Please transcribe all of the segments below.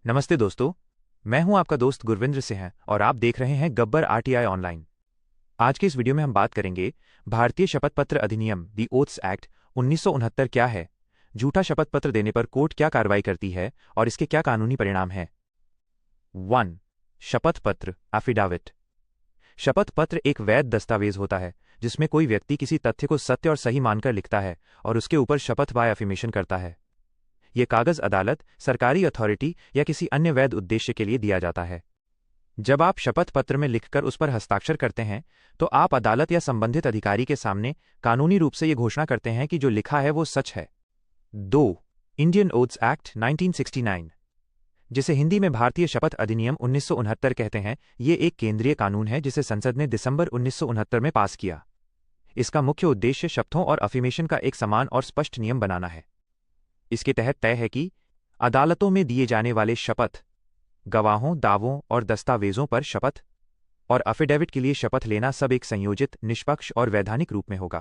नमस्ते दोस्तों। मैं हूं आपका दोस्त गुरविंद्र सिंह और आप देख रहे हैं गब्बर आरटीआई ऑनलाइन। आज के इस वीडियो में हम बात करेंगे भारतीय शपथ पत्र अधिनियम दी ओथ्स एक्ट 1969 क्या है, झूठा शपथ पत्र देने पर कोर्ट क्या कार्रवाई करती है और इसके क्या कानूनी परिणाम हैं। 1. शपथ पत्र एफिडेविट। शपथ पत्र एक वैध दस्तावेज होता है जिसमें कोई व्यक्ति किसी तथ्य को सत्य और सही मानकर लिखता है और उसके ऊपर शपथ व एफर्मेशन करता है। ये कागज अदालत, सरकारी अथॉरिटी या किसी अन्य वैध उद्देश्य के लिए दिया जाता है। जब आप शपथ पत्र में लिखकर उस पर हस्ताक्षर करते हैं तो आप अदालत या संबंधित अधिकारी के सामने कानूनी रूप से ये घोषणा करते हैं कि जो लिखा है वो सच है। 2. इंडियन ओथ्स एक्ट 1969, जिसे हिंदी में भारतीय शपथ अधिनियम 1969 कहते हैं, ये एक केंद्रीय कानून है जिसे संसद ने दिसंबर 1969 में पास किया। इसका मुख्य उद्देश्य शपथों और अफर्मेशन का एक समान और स्पष्ट नियम बनाना है। इसके तहत तय है कि अदालतों में दिए जाने वाले शपथ, गवाहों, दावों और दस्तावेजों पर शपथ और अफिडेविट के लिए शपथ लेना सब एक संयोजित, निष्पक्ष और वैधानिक रूप में होगा।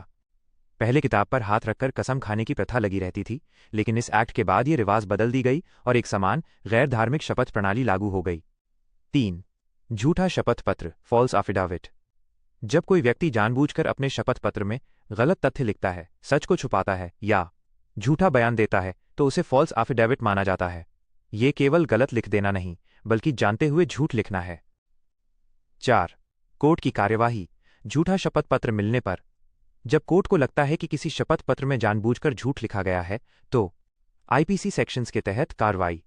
पहले किताब पर हाथ रखकर कसम खाने की प्रथा लगी रहती थी, लेकिन इस एक्ट के बाद ये रिवाज बदल दी गई और एक समान, गैर धार्मिक शपथ प्रणाली लागू हो गई। 3. झूठा शपथ पत्र फॉल्स एफिडेविट। जब कोई व्यक्ति जानबूझकर अपने शपथ पत्र में गलत तथ्य लिखता है, सच को छुपाता है या झूठा बयान देता है तो उसे फॉल्स एफिडेविट माना जाता है। ये केवल गलत लिख देना नहीं, बल्कि जानते हुए झूठ लिखना है। 4. कोर्ट की कार्यवाही झूठा शपथ पत्र मिलने पर। जब कोर्ट को लगता है कि किसी शपथ पत्र में जानबूझकर झूठ लिखा गया है तो आईपीसी सेक्शंस के तहत कार्रवाई।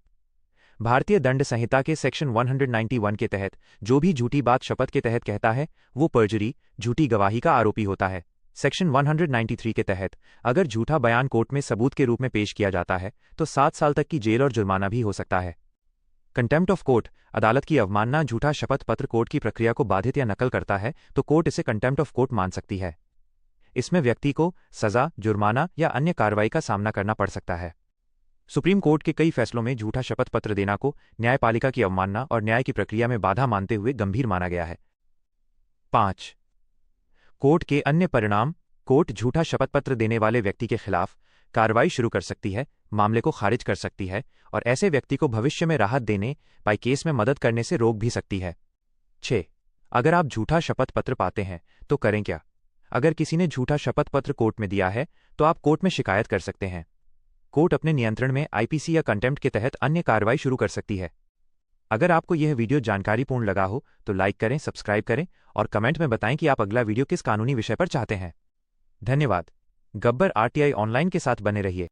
भारतीय दंड संहिता के सेक्शन 191 के तहत जो भी झूठी बात शपथ के तहत कहता है वो पर्जरी, झूठी गवाही का आरोपी होता है। सेक्शन 193 के तहत अगर झूठा बयान कोर्ट में सबूत के रूप में पेश किया जाता है तो 7 साल तक की जेल और जुर्माना भी हो सकता है। कंटेम्प्ट ऑफ कोर्ट, अदालत की अवमानना। झूठा शपथ पत्र कोर्ट की प्रक्रिया को बाधित या नकल करता है तो कोर्ट इसे कंटेम्प्ट ऑफ कोर्ट मान सकती है। इसमें व्यक्ति को सजा, जुर्माना या अन्य कार्रवाई का सामना करना पड़ सकता है। सुप्रीम कोर्ट के कई फैसलों में झूठा शपथ पत्र देना को न्यायपालिका की अवमानना और न्याय की प्रक्रिया में बाधा मानते हुए गंभीर माना गया है। 5. कोर्ट के अन्य परिणाम। कोर्ट झूठा शपथ पत्र देने वाले व्यक्ति के खिलाफ कार्रवाई शुरू कर सकती है, मामले को खारिज कर सकती है और ऐसे व्यक्ति को भविष्य में राहत देने पाई केस में मदद करने से रोक भी सकती है। 6. अगर आप झूठा शपथ पत्र पाते हैं तो करें क्या। अगर किसी ने झूठा शपथ पत्र कोर्ट में दिया है तो आप कोर्ट में शिकायत कर सकते हैं। कोर्ट अपने नियंत्रण में आईपीसी या कंटेम्प्ट के तहत अन्य कार्रवाई शुरू कर सकती है। अगर आपको यह वीडियो जानकारीपूर्ण लगा हो तो लाइक करें, सब्सक्राइब करें और कमेंट में बताएं कि आप अगला वीडियो किस कानूनी विषय पर चाहते हैं। धन्यवाद। गब्बर आरटीआई ऑनलाइन के साथ बने रहिए।